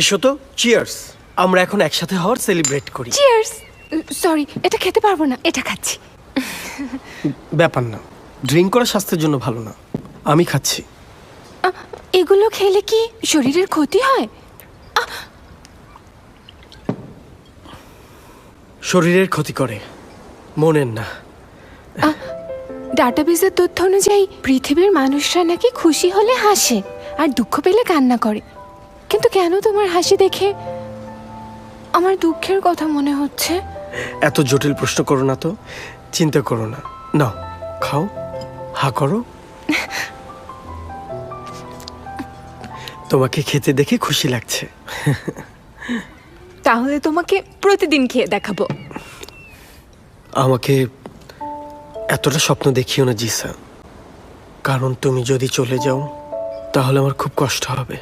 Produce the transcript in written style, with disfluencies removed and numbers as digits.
এসো তো, চিয়ার্স। আমরা এখন একসাথে হওয়ার সেলিব্রেট করি। চিয়ার্স। সরি, এটা খেতে পারবো না, এটা খাচ্ছি। ব্যাপার না, ড্রিঙ্ক করা স্বাস্থ্যের জন্য ভালো না। আমি খাচ্ছি। এগুলো খেলে কি শরীরের ক্ষতি হয়? শরীরের ক্ষতি করে, মনের না। ডাটাবেসের তথ্য অনুযায়ী পৃথিবীর মানুষরা নাকি খুশি হলে হাসে আর দুঃখ পেলে কান্না করে। কিন্তু কেন তোমার হাসি দেখে আমার দুঃখের কথা মনে হচ্ছে? এত জটিল প্রশ্ন করো না তো, চিন্তা করো না। নাও খাও, হা করো। তোমাকে খেতে দেখে খুশি লাগছে। তাহলে তোমাকে প্রতিদিন খেয়ে দেখাবো। আমাকে এতটা স্বপ্ন দেখিও না জিসা, কারণ তুমি যদি চলে যাও তাহলে আমার খুব কষ্ট হবে।